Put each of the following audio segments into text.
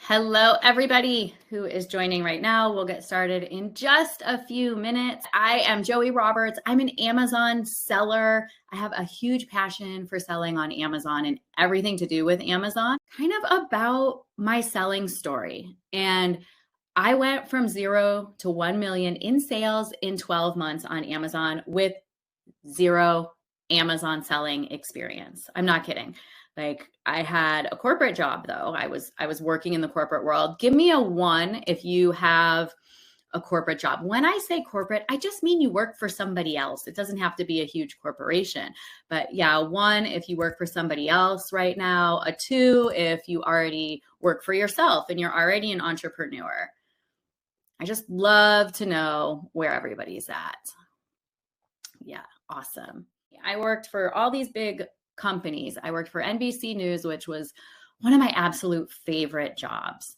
Hello, everybody who is joining right now. We'll get started in just a few minutes. I am Joey Roberts. I'm an Amazon seller. I have a huge passion for selling on Amazon and everything to do with Amazon, kind of about my selling story. And I went from 0 to 1 million in sales in 12 months on Amazon with zero Amazon selling experience. I'm not kidding. Like, I had a corporate job though. I was working in the corporate world. Give me a 1 if you have a corporate job. When I say corporate, I just mean you work for somebody else. It doesn't have to be a huge corporation. But yeah, 1 if you work for somebody else right now, a 2 if you already work for yourself and you're already an entrepreneur. I just love to know where everybody's at. Yeah, awesome. I worked for all these big companies. I worked for NBC News, which was one of my absolute favorite jobs.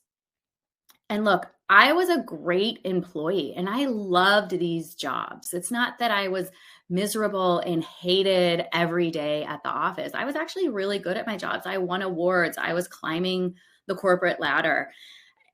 And look, I was a great employee and I loved these jobs. It's not that I was miserable and hated every day at the office. I was actually really good at my jobs. I won awards. I was climbing the corporate ladder.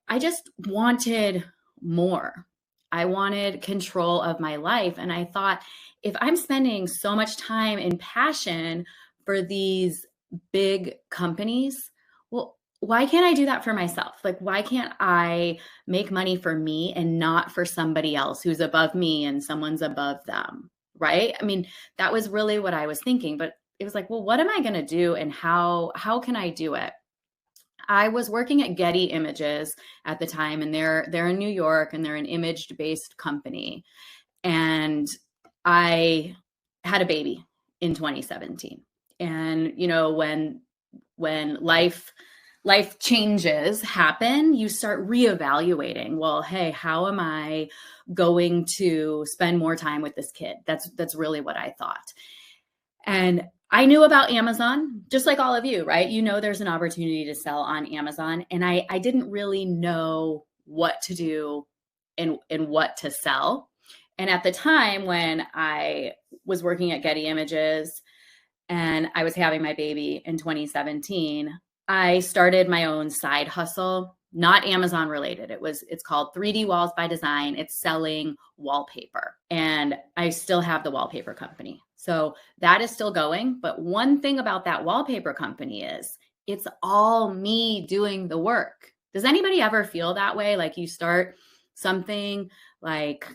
I just wanted more. I wanted control of my life. And I thought, if I'm spending so much time and passion for these big companies, well, why can't I do that for myself? Like, why can't I make money for me and not for somebody else who's above me and someone's above them, right? I mean, that was really what I was thinking, but it was like, well, what am I going to do and how can I do it? I was working at Getty Images at the time, and they're in New York, and they're an image-based company. And I had a baby in 2017. And you know, when life changes happen, you start reevaluating. Well, hey, how am I going to spend more time with this kid? That's really what I thought. And I knew about Amazon, just like all of you, right? You know, there's an opportunity to sell on Amazon. And I didn't really know what to do and what to sell. And at the time when I was working at Getty Images and I was having my baby in 2017, I started my own side hustle, not Amazon related. It's called 3D Walls by Design. It's selling wallpaper. And I still have the wallpaper company. So that is still going. But one thing about that wallpaper company is it's all me doing the work. Does anybody ever feel that way? Like you start something like,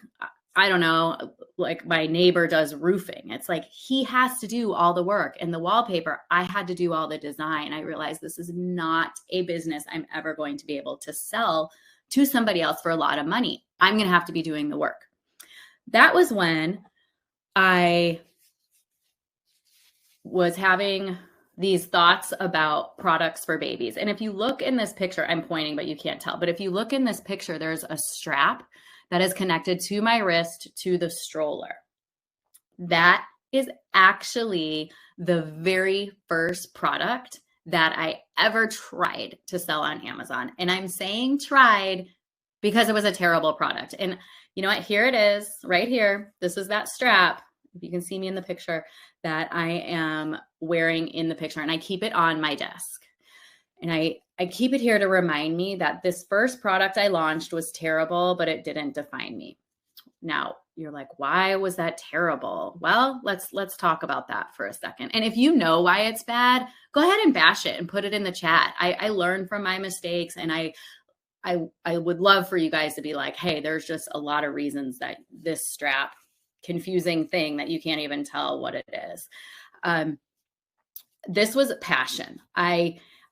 I don't know, like my neighbor does roofing. It's like he has to do all the work, and the wallpaper, I had to do all the design. I realized this is not a business I'm ever going to be able to sell to somebody else for a lot of money. I'm going to have to be doing the work. That was when I was having these thoughts about products for babies. And if you look in this picture, I'm pointing, but you can't tell. But if you look in this picture, there's a strap that is connected to my wrist to the stroller. That is actually the very first product that I ever tried to sell on Amazon. And I'm saying tried because it was a terrible product. And you know what? Here it is right here. This is that strap. If you can see me in the picture that I am wearing in the picture, and I keep it on my desk. And I keep it here to remind me that this first product I launched was terrible, but it didn't define me. Now, you're like, why was that terrible? Well, let's talk about that for a second. And if you know why it's bad, go ahead and bash it and put it in the chat. I learned from my mistakes, and I would love for you guys to be like, hey, there's just a lot of reasons that this strap, confusing thing that you can't even tell what it is. This was passion.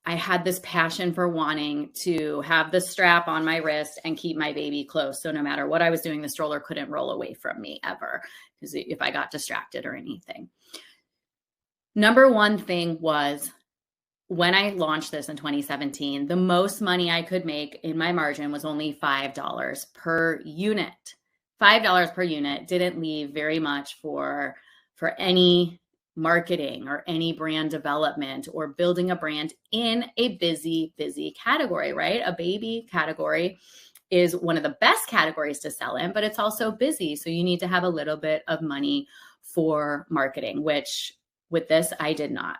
I had this passion for wanting to have the strap on my wrist and keep my baby close. So no matter what I was doing, the stroller couldn't roll away from me ever, because if I got distracted or anything. Number one thing was, when I launched this in 2017, the most money I could make in my margin was only $5 per unit. $5 per unit didn't leave very much for any marketing or any brand development or building a brand in a busy category, right? A baby category is one of the best categories to sell in, but it's also busy. So you need to have a little bit of money for marketing, which with this, I did not.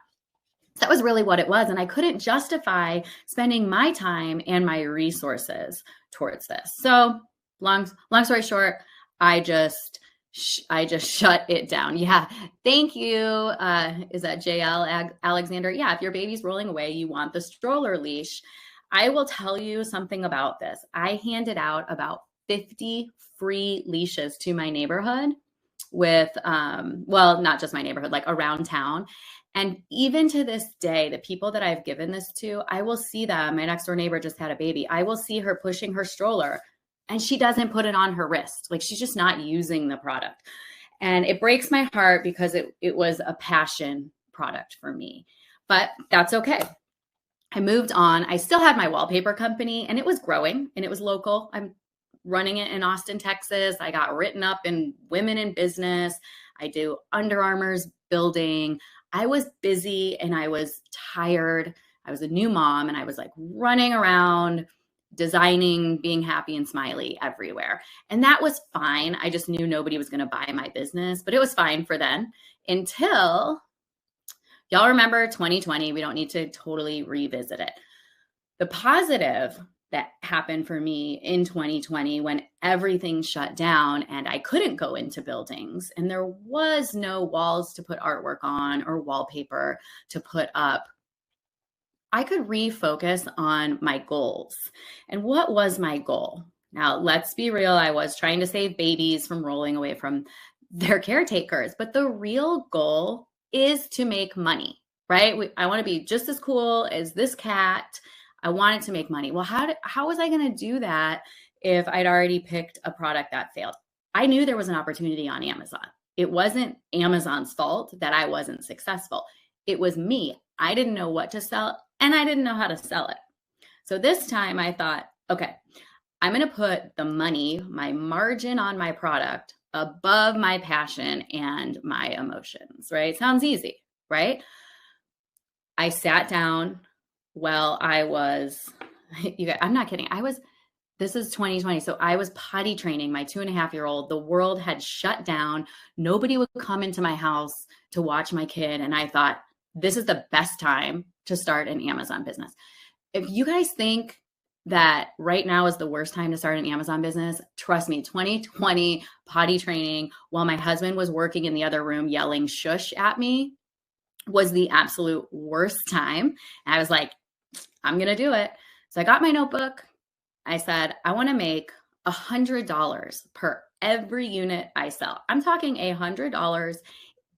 That was really what it was. And I couldn't justify spending my time and my resources towards this. So long story short, I just shut it down. Yeah. Thank you. Is that JL Alexander? Yeah. If your baby's rolling away, you want the stroller leash. I will tell you something about this. I handed out about 50 free leashes to my neighborhood with, well, not just my neighborhood, like around town. And even to this day, the people that I've given this to, I will see them. My next door neighbor just had a baby. I will see her pushing her stroller and she doesn't put it on her wrist. Like she's just not using the product. And it breaks my heart because it was a passion product for me, but that's okay. I moved on. I still had my wallpaper company and it was growing and it was local. I'm running it in Austin, Texas. I got written up in Women in Business. I do Under Armour's building. I was busy and I was tired. I was a new mom and I was like running around, designing, being happy and smiley everywhere. And that was fine. I just knew nobody was going to buy my business, but it was fine for then until y'all remember 2020. We don't need to totally revisit it. The positive that happened for me in 2020 when everything shut down and I couldn't go into buildings and there was no walls to put artwork on or wallpaper to put up, I could refocus on my goals. And what was my goal? Now, let's be real. I was trying to save babies from rolling away from their caretakers, but the real goal is to make money, right? I want to be just as cool as this cat. I wanted to make money. Well, how was I going to do that if I'd already picked a product that failed? I knew there was an opportunity on Amazon. It wasn't Amazon's fault that I wasn't successful. It was me. I didn't know what to sell and I didn't know how to sell it. So this time I thought, okay, I'm going to put the money, my margin on my product above my passion and my emotions, right? Sounds easy, right? I sat down. Well, I was, you guys, I'm not kidding. This is 2020. So I was potty training my 2.5-year-old. The world had shut down. Nobody would come into my house to watch my kid. And I thought, this is the best time to start an Amazon business. If you guys think that right now is the worst time to start an Amazon business, trust me, 2020 potty training while my husband was working in the other room yelling shush at me was the absolute worst time. And I was like, I'm going to do it. So I got my notebook. I said, I want to make $100 per every unit I sell. I'm talking $100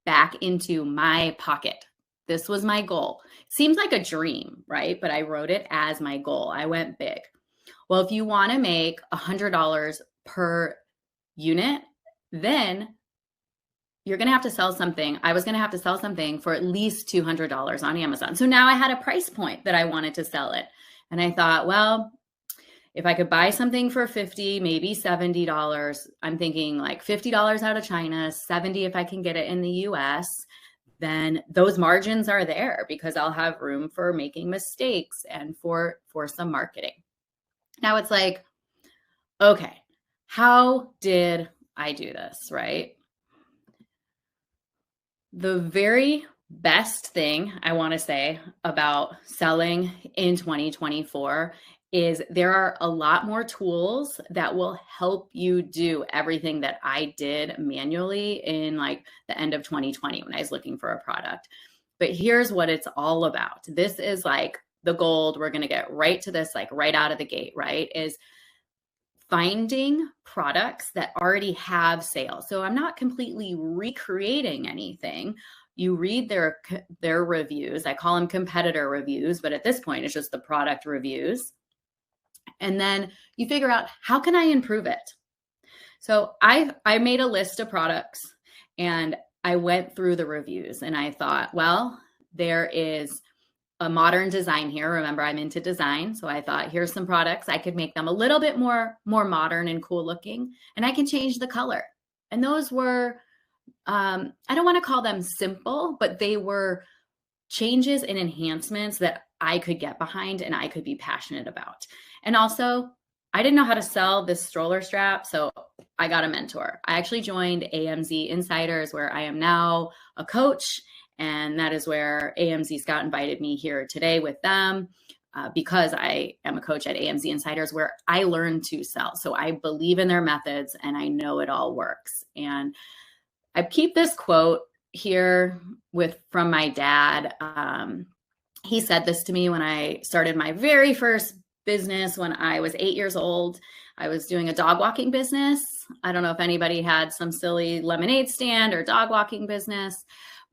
back into my pocket. This was my goal. Seems like a dream, right? But I wrote it as my goal. I went big. Well, if you want to make $100 per unit, then you're going to have to sell something. I was going to have to sell something for at least $200 on Amazon. So now I had a price point that I wanted to sell it. And I thought, well, if I could buy something for $50, maybe $70, I'm thinking like $50 out of China, $70 if I can get it in the US, then those margins are there because I'll have room for making mistakes and for some marketing. Now it's like, okay, how did I do this, right? The very best thing I want to say about selling in 2024 is there are a lot more tools that will help you do everything that I did manually in like the end of 2020 when I was looking for a product. But here's what it's all about. This is like the gold. We're going to get right to this, like right out of the gate, right? Is finding products that already have sales. So I'm not completely recreating anything. You read their reviews. I call them competitor reviews, but at this point, it's just the product reviews. And then you figure out, how can I improve it? So I made a list of products and I went through the reviews and I thought, well, there is a modern design here. Remember, I'm into design. So I thought, here's some products. I could make them a little bit more modern and cool looking, and I can change the color. And those were, I don't want to call them simple, but they were changes and enhancements that I could get behind and I could be passionate about. And also, I didn't know how to sell this stroller strap, so I got a mentor. I actually joined AMZ Insiders, where I am now a coach And that is where AMZScout invited me here today with them. Because I am a coach at AMZ Insiders, where I learn to sell. So I believe in their methods and I know it all works. And I keep this quote here from my dad. He said this to me when I started my very first business when I was 8 years old. I was doing a dog walking business. I don't know if anybody had some silly lemonade stand or dog walking business.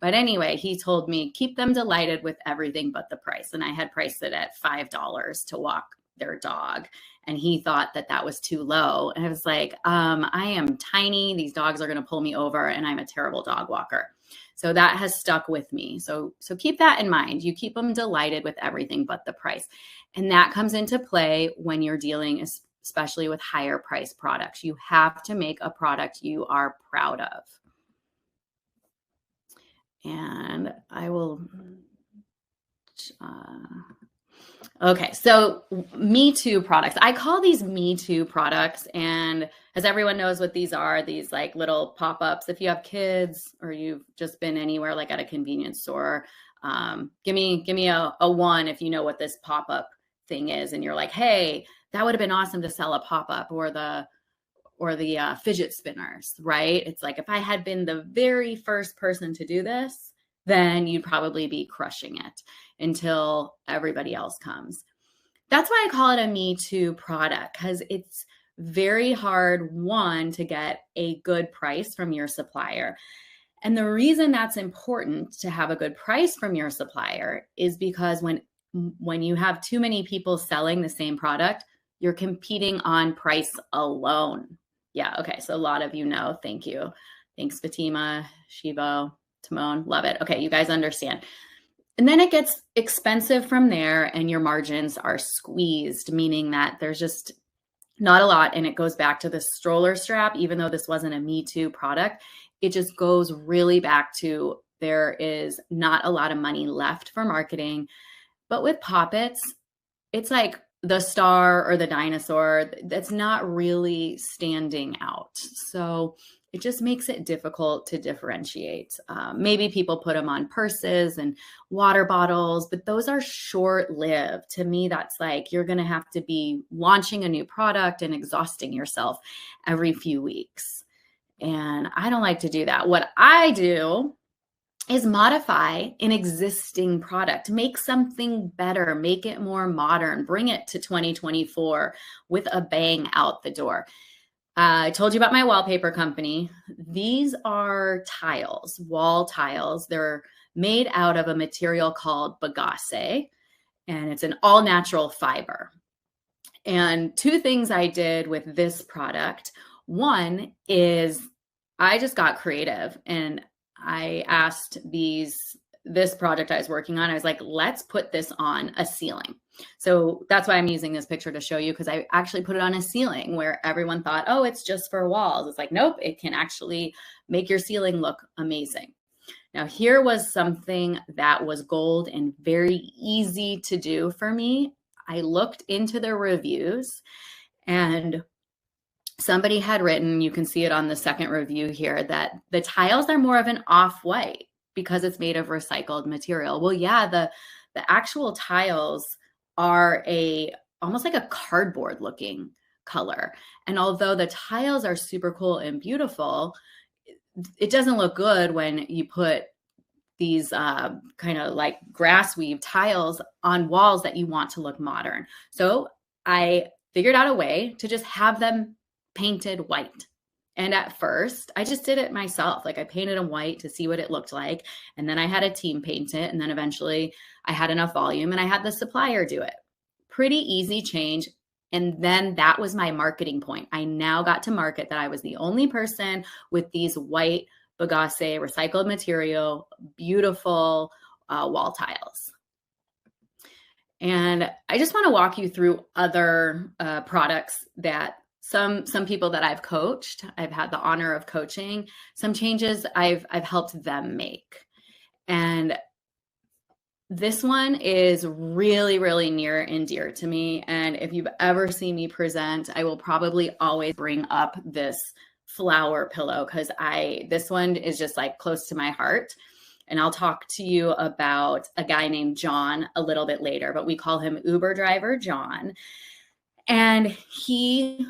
But anyway, he told me, keep them delighted with everything but the price. And I had priced it at $5 to walk their dog. And he thought that that was too low. And I was like, I am tiny. These dogs are going to pull me over and I'm a terrible dog walker. So that has stuck with me. So keep that in mind. You keep them delighted with everything but the price. And that comes into play when you're dealing, especially with higher price products. You have to make a product you are proud of. And I will, okay, so Me Too products. I call these Me Too products, and as everyone knows what these are, these like little pop-ups. If you have kids or you've just been anywhere like at a convenience store, give me a one if you know what this pop-up thing is, and you're like, hey, that would have been awesome to sell a pop-up, or the fidget spinners, right? It's like, if I had been the very first person to do this, then you'd probably be crushing it until everybody else comes. That's why I call it a Me Too product, because it's very hard, one, to get a good price from your supplier. And the reason that's important to have a good price from your supplier is because when you have too many people selling the same product, you're competing on price alone. Yeah, okay, so a lot of you know, thank you. Thanks, Fatima, Shivo, Timon, love it. Okay, you guys understand. And then it gets expensive from there and your margins are squeezed, meaning that there's just not a lot. And it goes back to the stroller strap. Even though this wasn't a Me Too product, it just goes really back to there is not a lot of money left for marketing. But with Poppets, it's like the star or the dinosaur that's not really standing out. So it just makes it difficult to differentiate. Maybe people put them on purses and water bottles, but those are short-lived. To me, that's like you're going to have to be launching a new product and exhausting yourself every few weeks. And I don't like to do that. What I do is modify an existing product, make something better, make it more modern, bring it to 2024 with a bang out the door. I told you about my wallpaper company. These are tiles, wall tiles. They're made out of a material called bagasse, and it's an all natural fiber. And two things I did with this product. One is I just got creative and I asked this project I was working on, I was like, let's put this on a ceiling. So that's why I'm using this picture to show you, because I actually put it on a ceiling where everyone thought, oh, it's just for walls. It's like, nope, it can actually make your ceiling look amazing. Now, here was something that was gold and very easy to do for me. I looked into the reviews and somebody had written, you can see it on the second review here, that the tiles are more of an off-white because it's made of recycled material. Well, yeah, the actual tiles are almost like a cardboard looking color. And although the tiles are super cool and beautiful, it doesn't look good when you put these kind of like grass weave tiles on walls that you want to look modern. So I figured out a way to just have them painted white. And at first I just did it myself. Like I painted them white to see what it looked like. And then I had a team paint it. And then eventually I had enough volume and I had the supplier do it. Pretty easy change. And then that was my marketing point. I now got to market that I was the only person with these white bagasse recycled material, beautiful wall tiles. And I just want to walk you through other products that some people that I've coached, I've had the honor of coaching, some changes I've helped them make. And this one is really, really near and dear to me. And if you've ever seen me present, I will probably always bring up this flower pillow because this one is just like close to my heart. And I'll talk to you about a guy named John a little bit later, but we call him Uber driver John. And he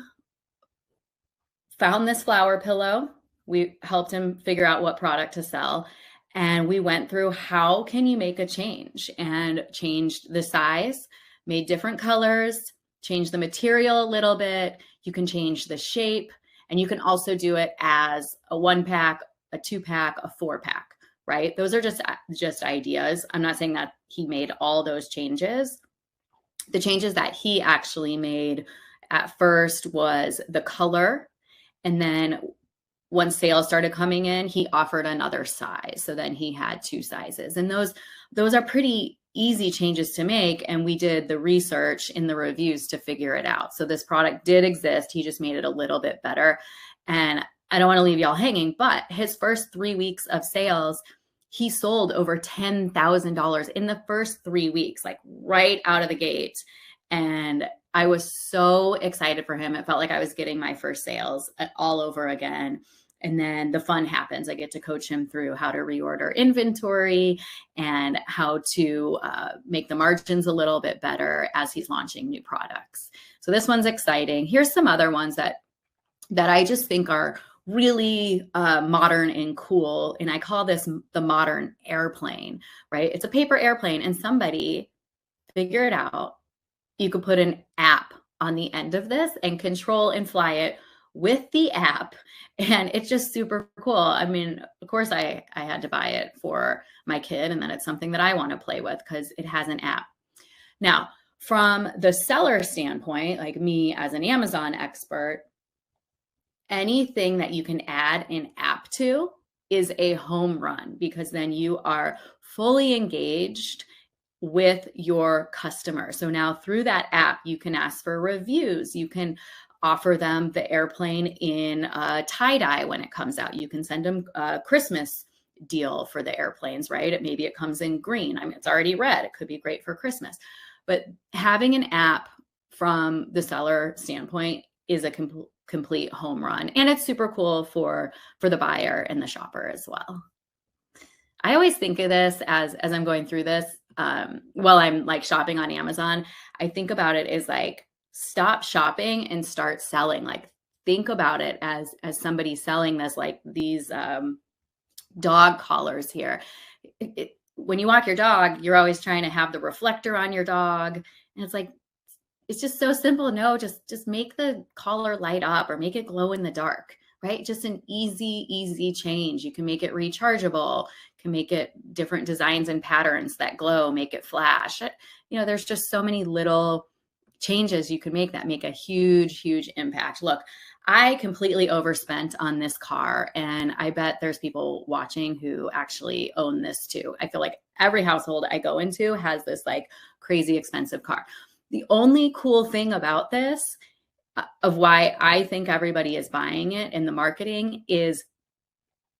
found this flower pillow. We helped him figure out what product to sell. And we went through how can you make a change, and changed the size, made different colors, changed the material a little bit. You can change the shape, and you can also do it as a 1-pack, a 2-pack, a 4-pack, right? Those are just ideas. I'm not saying that he made all those changes. The changes that he actually made at first was the color. And then once sales started coming in, he offered another size. So then he had 2 sizes. And those are pretty easy changes to make. And we did the research in the reviews to figure it out. So this product did exist. He just made it a little bit better. And I don't want to leave y'all hanging, but his first 3 weeks of sales, he sold over $10,000 in the first 3 weeks, like right out of the gate. And I was so excited for him. It felt like I was getting my first sales all over again. And then the fun happens. I get to coach him through how to reorder inventory and how to make the margins a little bit better as he's launching new products. So this one's exciting. Here's some other ones that I just think are really modern and cool. And I call this the modern airplane, right? It's a paper airplane, and somebody figured out you could put an app on the end of this and control and fly it with the app. And it's just super cool. I mean, of course, I had to buy it for my kid, and then it's something that I want to play with because it has an app. Now, from the seller standpoint, like me as an Amazon expert, anything that you can add an app to is a home run, because then you are fully engaged with your customer. So now through that app, you can ask for reviews. You can offer them the airplane in tie-dye when it comes out. You can send them a Christmas deal for the airplanes, right? Maybe it comes in green. I mean, it's already red. It could be great for Christmas. But having an app from the seller standpoint is a complete home run. And it's super cool for the buyer and the shopper as well. I always think of this as I'm going through this, while I'm like shopping on Amazon, I think about it as like, stop shopping and start selling. Like, think about it as somebody selling this, like these dog collars here. When you walk your dog, you're always trying to have the reflector on your dog. And it's like, it's just so simple. No, just make the collar light up or make it glow in the dark, right? Just an easy change. You can make it rechargeable, can make it different designs and patterns that glow, make it flash. You know, there's just so many little changes you can make that make a huge impact. Look, I completely overspent on this car, and I bet there's people watching who actually own this too. I feel like every household I go into has this like crazy expensive car. The only cool thing about this, of why I think everybody is buying it in the marketing, is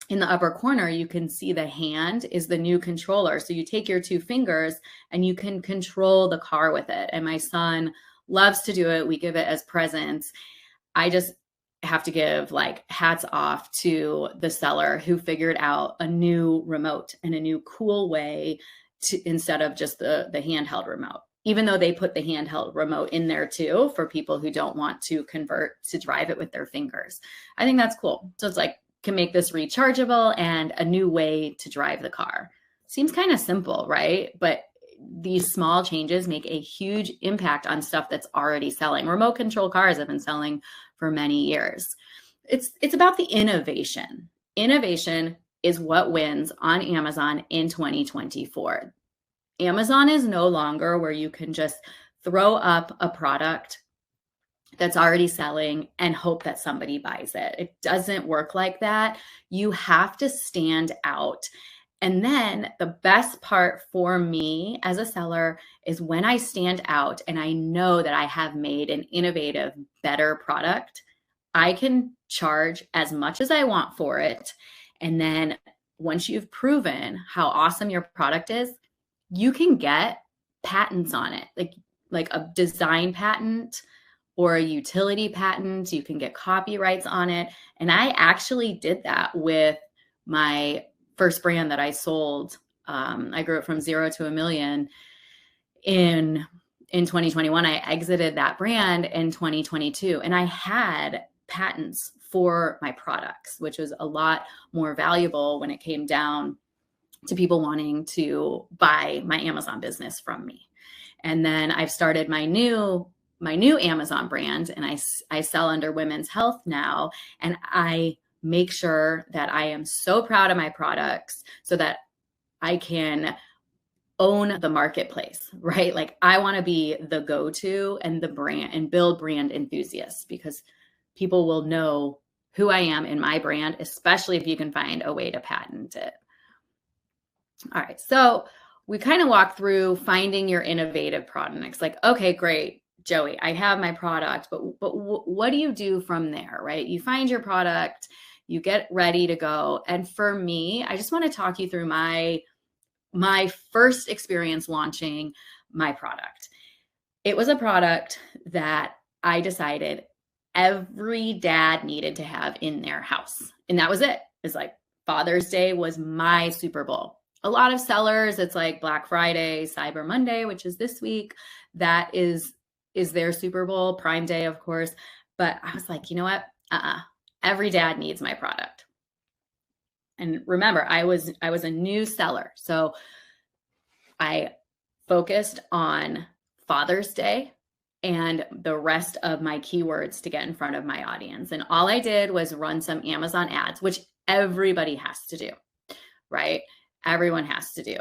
in the upper corner, you can see the hand is the new controller. So you take your 2 fingers and you can control the car with it. And my son loves to do it. We give it as presents. I just have to give like hats off to the seller who figured out a new remote and a new cool way to, instead of just the handheld remote, even though they put the handheld remote in there too for people who don't want to convert to drive it with their fingers. I think that's cool. So it's like, can make this rechargeable and a new way to drive the car. Seems kind of simple, right? But these small changes make a huge impact on stuff that's already selling. Remote control cars have been selling for many years. It's about the innovation. Innovation is what wins on Amazon in 2024. Amazon is no longer where you can just throw up a product that's already selling and hope that somebody buys it. It doesn't work like that. You have to stand out. And then the best part for me as a seller is when I stand out and I know that I have made an innovative, better product, I can charge as much as I want for it. And then once you've proven how awesome your product is, you can get patents on it, like a design patent or a utility patent. You can get copyrights on it. And I actually did that with my first brand that I sold. I grew it from 0 to $1 million in 2021. I exited that brand in 2022, and I had patents for my products, which was a lot more valuable when it came down to people wanting to buy my Amazon business from me. And then I've started my new Amazon brand, and I sell under women's health now. And I make sure that I am so proud of my products so that I can own the marketplace, right? Like I want to be the go-to and the brand and build brand enthusiasts, because people will know who I am in my brand, especially if you can find a way to patent it. All right. So we kind of walk through finding your innovative products. Like, okay, great, Joey, I have my product, but what do you do from there, right? You find your product, you get ready to go. And for me, I just want to talk you through my first experience launching my product. It was a product that I decided every dad needed to have in their house. And that was it. It's like Father's Day was my Super Bowl. A lot of sellers, it's like Black Friday, Cyber Monday, which is this week, that is their Super Bowl, Prime Day, of course. But I was like, you know what? Every dad needs my product. And remember, I was a new seller. So I focused on Father's Day and the rest of my keywords to get in front of my audience. And all I did was run some Amazon ads, which everybody has to do, right? Everyone has to do.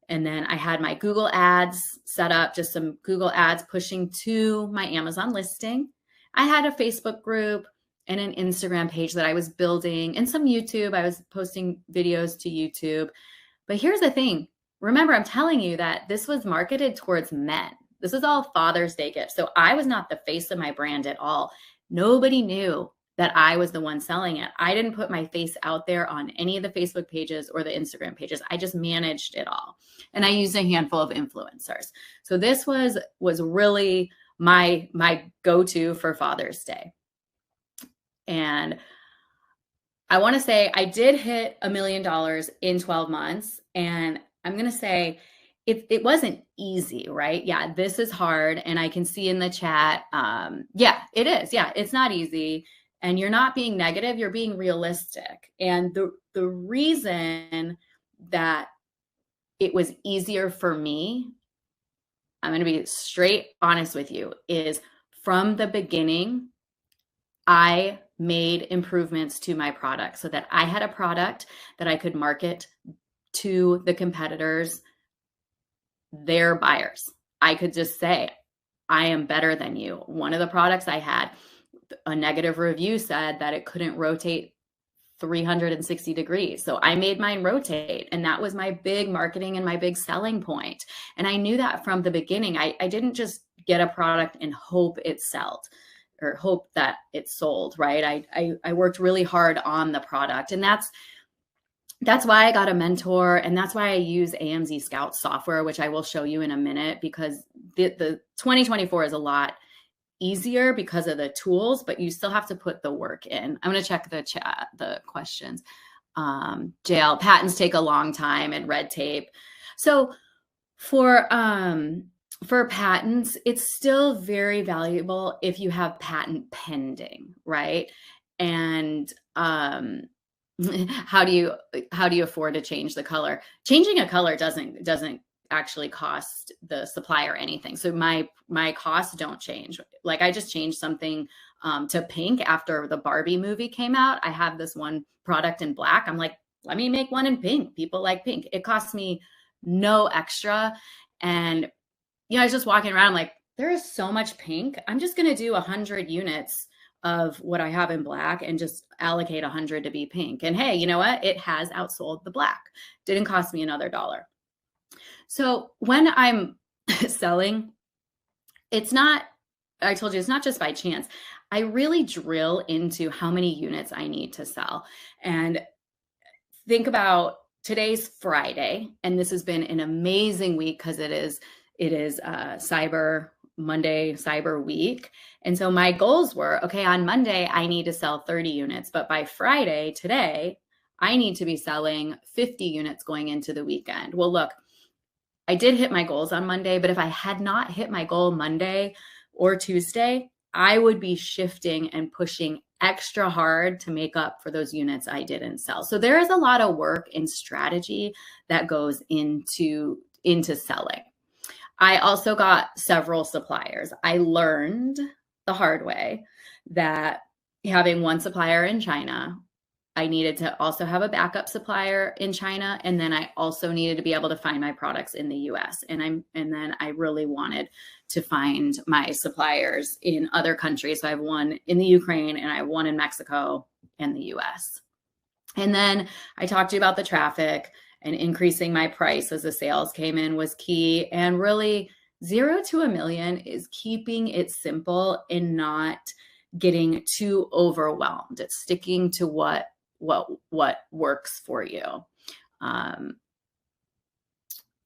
And then I had my Google ads set up, just some Google ads pushing to my Amazon listing. I had a Facebook group and an Instagram page that I was building, and some YouTube. I was posting videos to YouTube. But here's the thing. Remember, I'm telling you that this was marketed towards men. This is all Father's Day gifts. So I was not the face of my brand at all. Nobody knew that I was the one selling it. I didn't put my face out there on any of the Facebook pages or the Instagram pages. I just managed it all. And I used a handful of influencers. So this was really my go-to for Father's Day. And I want to say I did hit $1 million in 12 months. And I'm going to say it wasn't easy, right? Yeah, this is hard. And I can see in the chat, yeah, it is. Yeah, it's not easy. And you're not being negative, you're being realistic. And the reason that it was easier for me, I'm going to be straight honest with you, is from the beginning, I made improvements to my product so that I had a product that I could market to the competitors, their buyers. I could just say, I am better than you. One of the products I had, a negative review said that it couldn't rotate 360 degrees. So I made mine rotate. And that was my big marketing and my big selling point. And I knew that from the beginning. I didn't just get a product and hope it sold or hope that it sold, right? I worked really hard on the product. And that's why I got a mentor. And that's why I use AMZScout software, which I will show you in a minute, because the 2024 is a lot easier because of the tools, but you still have to put the work in. I'm going to check the chat, the questions. JL, patents take a long time and red tape. So for patents, it's still very valuable if you have patent pending, right? And how do you afford to change the color? Changing a color doesn't actually cost the supplier anything. So my costs don't change. Like I just changed something to pink after the Barbie movie came out. I have this one product in black. I'm like, let me make one in pink. People like pink. It costs me no extra. And I was just walking around, I'm like, there is so much pink. I'm just going to do 100 units of what I have in black and just allocate 100 to be pink. And hey, you know what? It has outsold the black. Didn't cost me another $1. So when I'm selling, I told you, it's not just by chance. I really drill into how many units I need to sell. And think about today's Friday, and this has been an amazing week because it is Cyber Monday, Cyber Week. And so my goals were, okay, on Monday, I need to sell 30 units, but by Friday, today, I need to be selling 50 units going into the weekend. Well, look, I did hit my goals on Monday, but if I had not hit my goal Monday or Tuesday, I would be shifting and pushing extra hard to make up for those units I didn't sell. So there is a lot of work and strategy that goes into selling. I also got several suppliers. I learned the hard way that having one supplier in China, I needed to also have a backup supplier in China. And then I also needed to be able to find my products in the US. And then I really wanted to find my suppliers in other countries. So I have one in the Ukraine and I have one in Mexico and the US. And then I talked to you about the traffic, and increasing my price as the sales came in was key. And really 0 to $1 million is keeping it simple and not getting too overwhelmed. It's sticking to what works for you.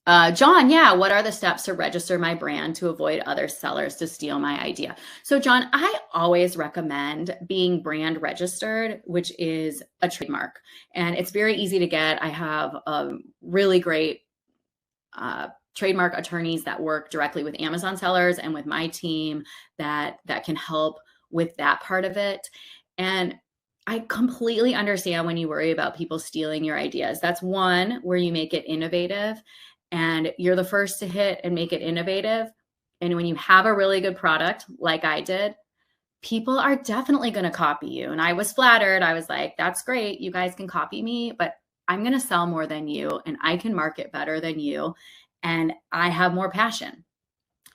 John, yeah, what are the steps to register my brand to avoid other sellers to steal my idea? So John, I always recommend being brand registered, which is a trademark. And it's very easy to get. I have really great trademark attorneys that work directly with Amazon sellers and with my team that can help with that part of it. And I completely understand when you worry about people stealing your ideas. That's one where you make it innovative and you're the first to hit and make it innovative. And when you have a really good product, like I did, people are definitely going to copy you. And I was flattered. I was like, that's great. You guys can copy me, but I'm going to sell more than you and I can market better than you. And I have more passion.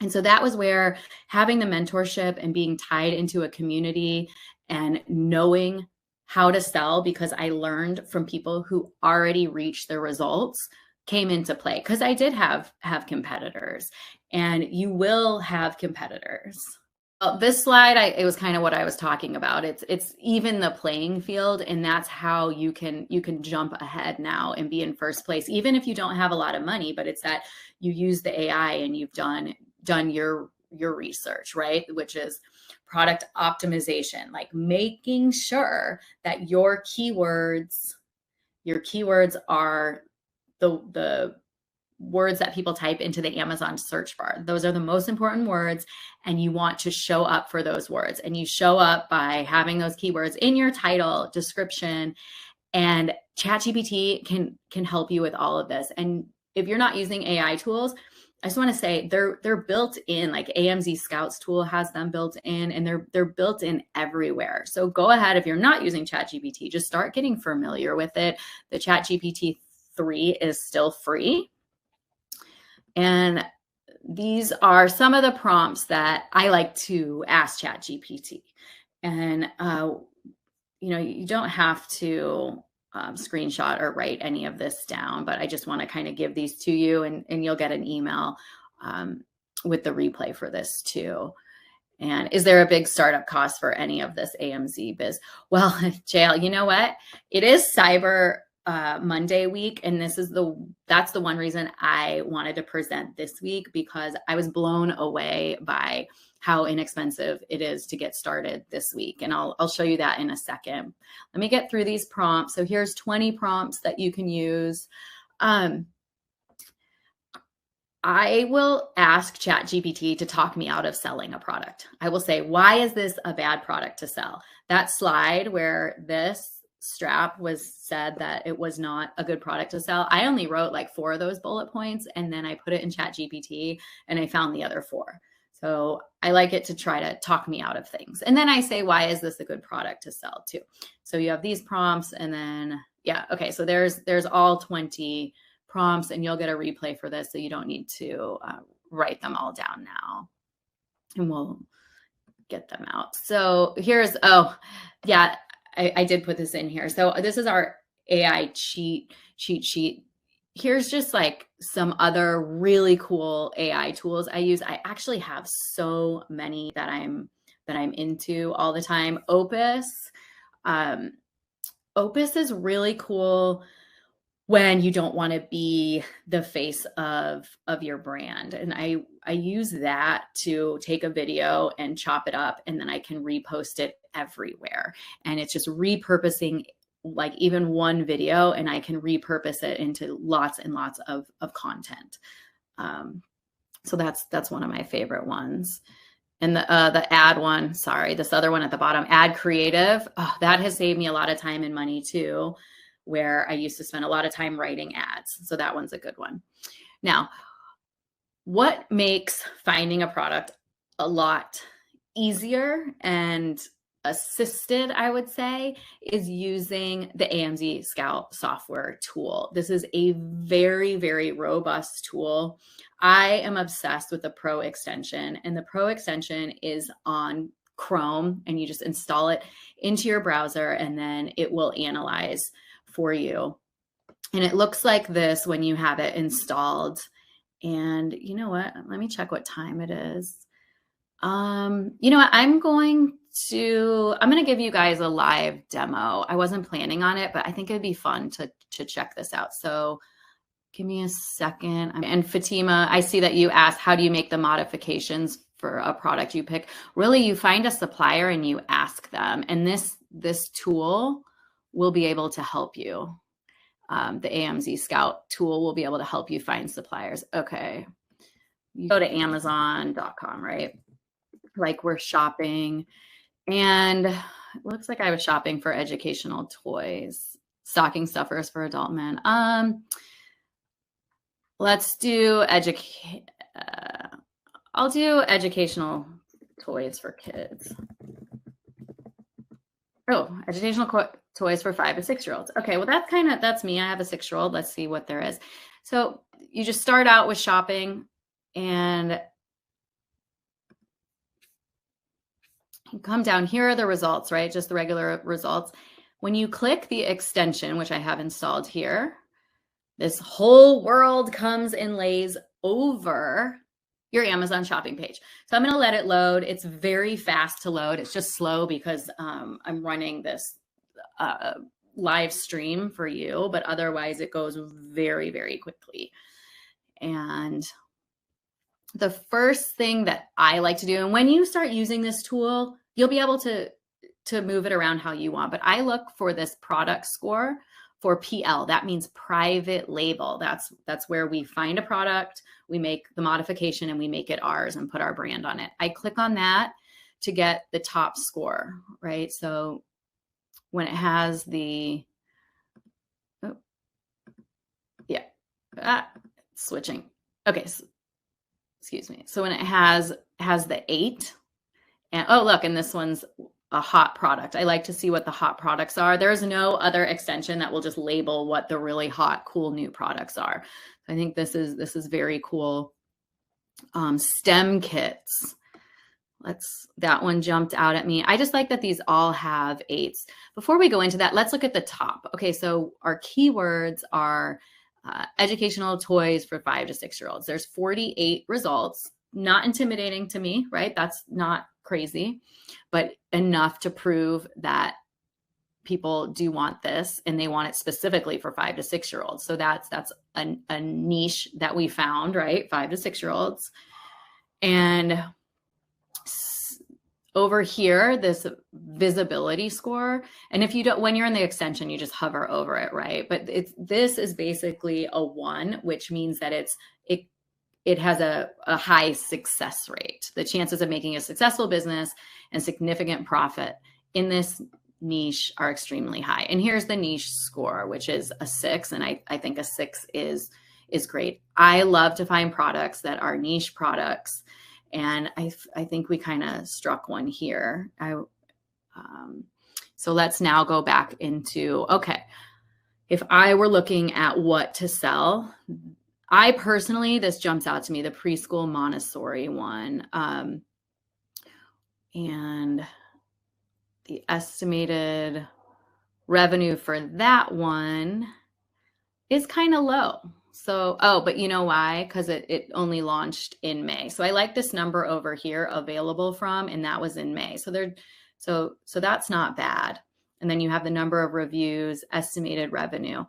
And so that was where having the mentorship and being tied into a community and knowing how to sell, because I learned from people who already reached the results, came into play. Because I did have competitors, and you will have competitors. This slide, it was kind of what I was talking about. It's even the playing field, and that's how you can jump ahead now and be in first place, even if you don't have a lot of money. But it's that you use the AI and you've done your research, right? Which is product optimization, like making sure that your keywords are the words that people type into the Amazon search bar. Those are the most important words, and you want to show up for those words. And you show up by having those keywords in your title, description, and ChatGPT can help you with all of this. And if you're not using AI tools, I just want to say they're built in, like AMZScout Tool has them built in, and they're built in everywhere. So go ahead, if you're not using ChatGPT, just start getting familiar with it. The ChatGPT 3 is still free. And these are some of the prompts that I like to ask ChatGPT. And you don't have to screenshot or write any of this down, but I just want to kind of give these to you, and you'll get an email with the replay for this too. And is there a big startup cost for any of this AMZ biz? Well, JL, you know what? It is Cyber Monday week, and that's the one reason I wanted to present this week, because I was blown away by how inexpensive it is to get started this week. And I'll show you that in a second. Let me get through these prompts. So here's 20 prompts that you can use. I will ask ChatGPT to talk me out of selling a product. I will say, why is this a bad product to sell? That slide where this strap was said that it was not a good product to sell, I only wrote like 4 of those bullet points, and then I put it in ChatGPT and I found the other 4. So I like it to try to talk me out of things. And then I say, why is this a good product to sell too? So you have these prompts, and then, yeah, okay. So there's all 20 prompts, and you'll get a replay for this. So you don't need to write them all down now, and we'll get them out. So here's, I did put this in here. So this is our AI cheat sheet. Here's just like some other really cool AI tools I use. I actually have so many that I'm into all the time. Opus is really cool when you don't want to be the face of your brand. And I use that to take a video and chop it up, and then I can repost it everywhere. And it's just repurposing like even one video and I can repurpose it into lots and lots of content. So that's one of my favorite ones. And the ad one, sorry, this other one at the bottom, ad creative, that has saved me a lot of time and money too, where I used to spend a lot of time writing ads. So that one's a good one. Now, what makes finding a product a lot easier and assisted, I would say, is using the AMZScout software tool. This is a very, very robust tool. I am obsessed with the Pro extension, and the Pro extension is on Chrome, and you just install it into your browser, and then it will analyze for you. And it looks like this when you have it installed. And you know what? Let me check what time it is. You know what? I'm going to give you guys a live demo. I wasn't planning on it, but I think it'd be fun to check this out. So give me a second. And Fatima, I see that you asked, how do you make the modifications for a product you pick? Really, you find a supplier and you ask them. And this tool will be able to help you. The AMZScout tool will be able to help you find suppliers. Okay. You go to Amazon.com, right? Like we're shopping, and it looks like I was shopping for educational toys, stocking stuffers for adult men. Let's do I'll do educational toys for kids. Oh, educational toys for 5 to 6 year olds. Okay, well that's me. I have a 6-year-old. Let's see what there is. So you just start out with shopping, and you come down. Here are the results, right? Just the regular results. When you click the extension, which I have installed here, this whole world comes and lays over your Amazon shopping page. So I'm going to let it load. It's very fast to load. It's just slow because I'm running this live stream for you, but otherwise it goes very, very quickly. And the first thing that I like to do, and when you start using this tool, you'll be able to move it around how you want, but I look for this product score for PL. That means private label. That's where we find a product, we make the modification, and we make it ours and put our brand on it. I click on that to get the top score, right? So when it has the, switching. Okay, so, excuse me. So when it has the 8, and oh, look, and this one's a hot product. I like to see what the hot products are. There's no other extension that will just label what the really hot, cool new products are. I think this is very cool. STEM kits. That one jumped out at me. I just like that these all have 8s. Before we go into that, let's look at the top. Okay, so our keywords are educational toys for 5 to 6 year olds. There's 48 results. Not intimidating to me, right? That's not crazy, but enough to prove that people do want this and they want it specifically for 5 to 6 year olds. So that's a niche that we found, right? 5 to 6 year olds. And over here, this visibility score. And if you don't, when you're in the extension, you just hover over it, right? But this is basically a 1, which means that it has a high success rate. The chances of making a successful business and significant profit in this niche are extremely high. And here's the niche score, which is a 6. And I think a 6 is great. I love to find products that are niche products. And I think we kind of struck one here. So let's now go back into, okay, if I were looking at what to sell, I personally, this jumps out to me, the preschool Montessori one. And the estimated revenue for that one is kind of low. So, but you know why? Because it only launched in May. So I like this number over here, available from, and that was in May. So that's not bad. And then you have the number of reviews, estimated revenue,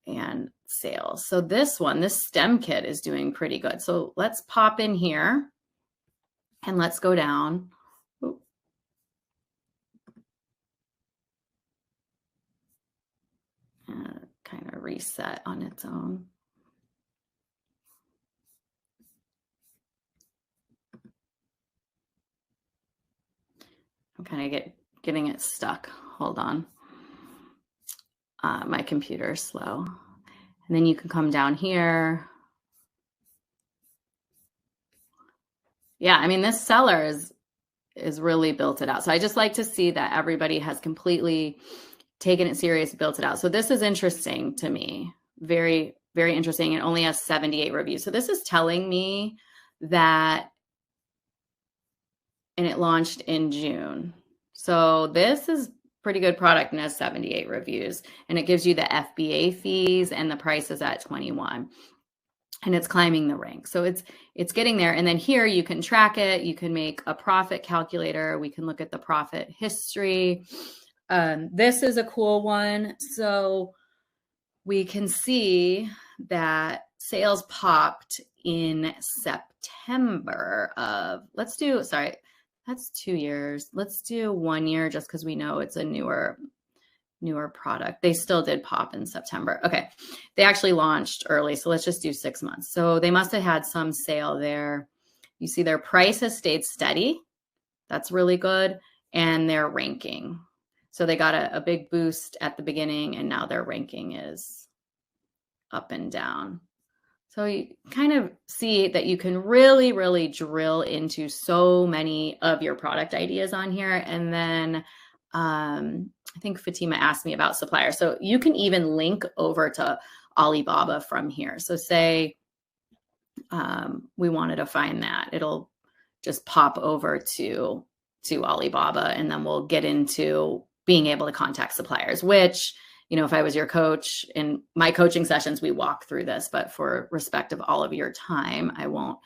and sales. So this STEM kit is doing pretty good. So let's pop in here and let's go down. gonna kind of reset on its own. I'm kind of getting it stuck. Hold on. My computer's slow. And then you can come down here. Yeah, I mean, this seller is really built it out. So I just like to see that everybody has completely taken it serious, built it out. So this is interesting to me. Very, very interesting. It only has 78 reviews. So this is telling me that, and it launched in June. So this is pretty good product and has 78 reviews. And it gives you the FBA fees and the price is at 21. And it's climbing the rank. So it's getting there. And then here you can track it. You can make a profit calculator. We can look at the profit history. This is a cool one. So we can see that sales popped in September of, sorry, that's 2 years. Let's do 1 year just because we know it's a newer product. They still did pop in September. Okay. They actually launched early. So let's just do 6 months. So they must have had some sale there. You see their price has stayed steady. That's really good. And their ranking. So they got a big boost at the beginning and now their ranking is up and down. So you kind of see that you can really, really drill into so many of your product ideas on here. And then I think Fatima asked me about suppliers. So you can even link over to Alibaba from here. So say we wanted to find that. It'll just pop over to Alibaba, and then we'll get into being able to contact suppliers, which, you know, if I was your coach in my coaching sessions, we walk through this, but for respect of all of your time, I won't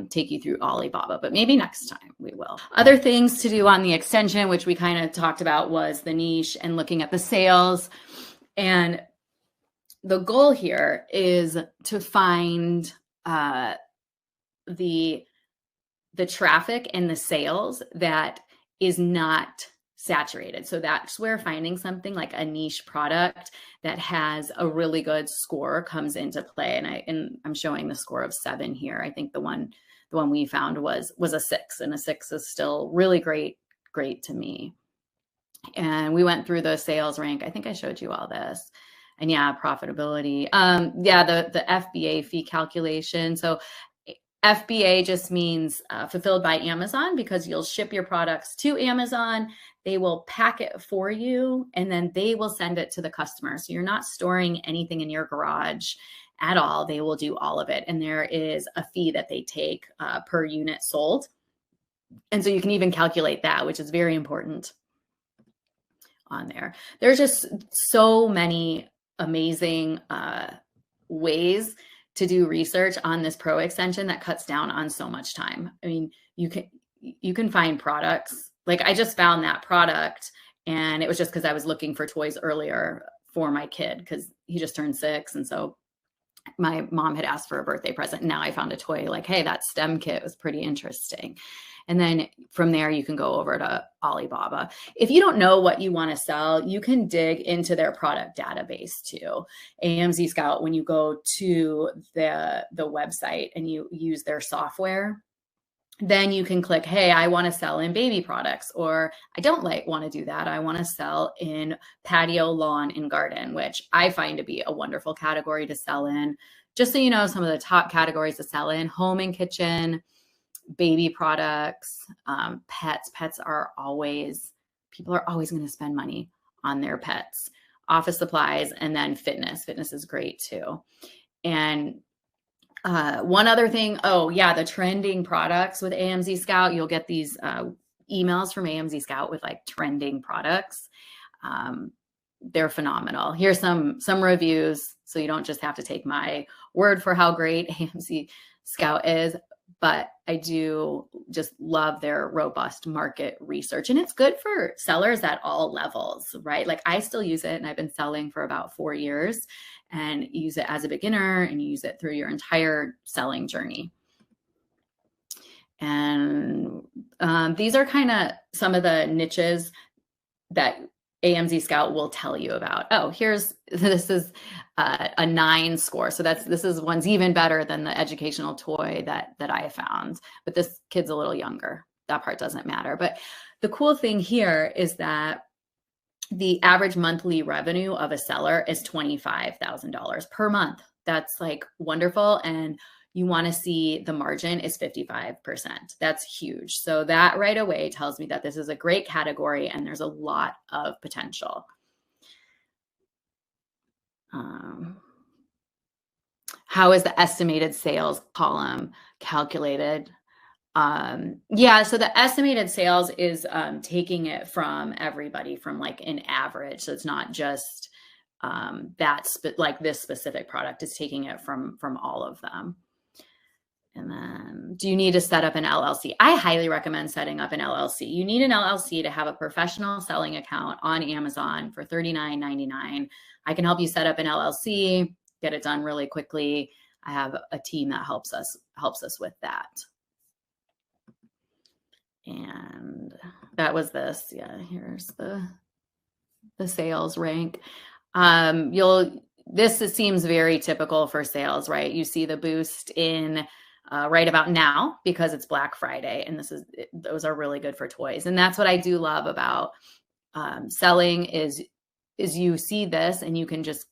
take you through Alibaba, but maybe next time we will. Other things to do on the extension, which we kind of talked about, was the niche and looking at the sales. And the goal here is to find the traffic and the sales that is not saturated. So that's where finding something like a niche product that has a really good score comes into play. And I'm showing the score of 7 here. I think the one we found was a 6, and a 6 is still really great to me. And we went through the sales rank. I think I showed you all this. And yeah, profitability. Yeah, the FBA fee calculation. So FBA just means fulfilled by Amazon, because you'll ship your products to Amazon. They will pack it for you, and then they will send it to the customer. So you're not storing anything in your garage at all. They will do all of it. And there is a fee that they take per unit sold. And so you can even calculate that, which is very important on there. There's just so many amazing ways to do research on this Pro extension that cuts down on so much time. I mean, you can find products. Like I just found that product, and it was just because I was looking for toys earlier for my kid because he just turned 6. And so my mom had asked for a birthday present. And now I found a toy like, hey, that STEM kit was pretty interesting. And then from there, you can go over to Alibaba. If you don't know what you want to sell, you can dig into their product database too. AMZScout, when you go to the website and you use their software, then you can click, hey, I want to sell in baby products, or I don't want to do that. I want to sell in patio, lawn, and garden, which I find to be a wonderful category to sell in. Just so you know, some of the top categories to sell in: home and kitchen, baby products, pets. Pets are always, people are always going to spend money on their pets. Office supplies, and then fitness. Fitness is great too. And one other thing, oh yeah, the trending products with AMZScout, you'll get these emails from AMZScout with like trending products. They're phenomenal. Here's some reviews, so you don't just have to take my word for how great AMZScout is, but I do just love their robust market research. And it's good for sellers at all levels, right? Like I still use it, and I've been selling for about 4 years, and you use it as a beginner, and you use it through your entire selling journey. And these are kind of some of the niches that AMZScout will tell you about. Oh, this is a 9 score. So this is one's even better than the educational toy that I found. But this kid's a little younger. That part doesn't matter. But the cool thing here is that the average monthly revenue of a seller is $25,000 per month. That's like wonderful. And you want to see the margin is 55%. That's huge. So that right away tells me that this is a great category and there's a lot of potential. How is the estimated sales column calculated? Yeah, so the estimated sales is taking it from everybody from like an average. So it's not just like this specific product, is taking it from all of them. And then, do you need to set up an LLC? I highly recommend setting up an LLC. You need an LLC to have a professional selling account on Amazon for $39.99. I can help you set up an LLC, get it done really quickly. I have a team that helps us with that. And that was this. Yeah, here's the sales rank. This seems very typical for sales, right? You see the boost in right about now because it's Black Friday, and those are really good for toys. And that's what I do love about selling is you see this and you can just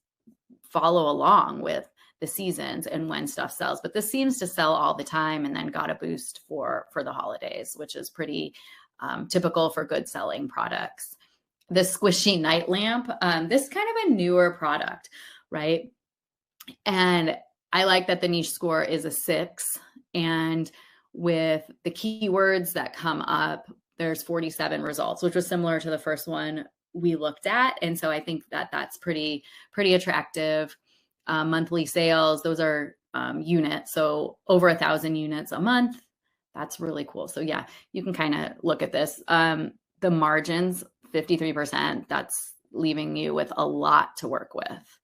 follow along with the seasons and when stuff sells. But this seems to sell all the time and then got a boost for the holidays, which is pretty typical for good selling products. The squishy night lamp, this is kind of a newer product, right? And I like that the niche score is a 6. And with the keywords that come up, there's 47 results, which was similar to the first one we looked at. And so I think that that's pretty attractive. Monthly sales, those are units. So over 1,000 units a month. That's really cool. So yeah, you can kind of look at this. The margins, 53%, that's leaving you with a lot to work with.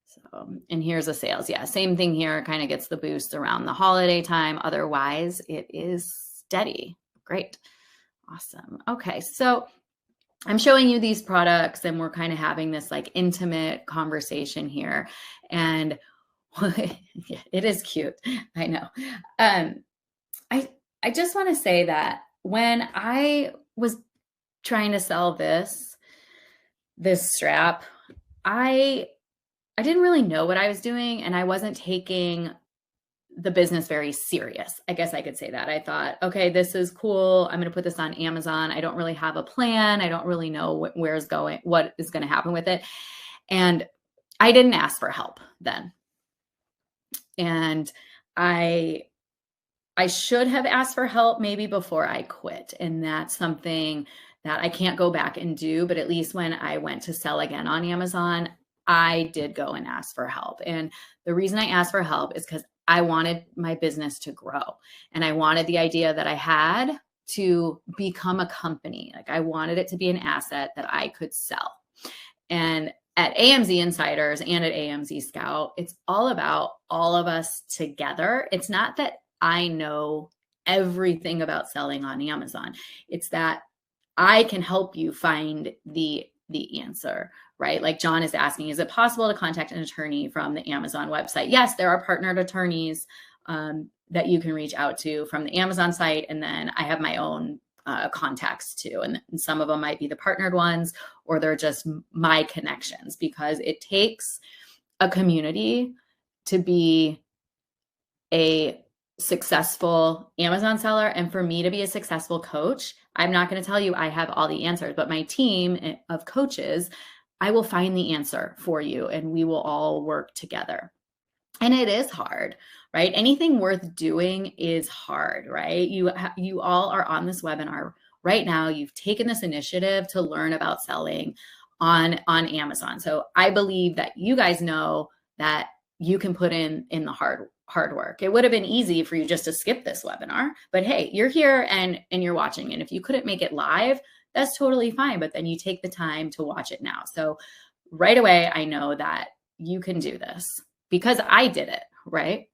So, and here's the sales. Yeah, same thing here, kind of gets the boost around the holiday time. Otherwise, it is steady. Great. Awesome. Okay, so I'm showing you these products and we're kind of having this like intimate conversation here. And it is cute. I know. I just want to say that when I was trying to sell this strap, I didn't really know what I was doing, and I wasn't taking the business very serious. I guess I could say that. I thought, okay, this is cool. I'm going to put this on Amazon. I don't really have a plan. I don't really know what is going to happen with it. And I didn't ask for help then. And I should have asked for help maybe before I quit. And that's something that I can't go back and do. But at least when I went to sell again on Amazon, I did go and ask for help. And the reason I asked for help is because I wanted my business to grow. And I wanted the idea that I had to become a company. Like I wanted it to be an asset that I could sell. And at AMZ Insiders and at AMZScout, it's all about all of us together. It's not that I know everything about selling on Amazon. It's that I can help you find the answer, right? Like John is asking, is it possible to contact an attorney from the Amazon website? Yes, there are partnered attorneys that you can reach out to from the Amazon site. And then I have my own contacts too. And some of them might be the partnered ones, or they're just my connections, because it takes a community to be a successful Amazon seller. And for me to be a successful coach, I'm not going to tell you I have all the answers, but my team of coaches, I will find the answer for you and we will all work together. And it is hard, right? Anything worth doing is hard, right? You all are on this webinar right now. You've taken this initiative to learn about selling on Amazon. So I believe that you guys know that you can put in the hard work. It would have been easy for you just to skip this webinar, but hey, you're here and you're watching. And if you couldn't make it live, that's totally fine. But then you take the time to watch it now. So right away, I know that you can do this because I did it, right?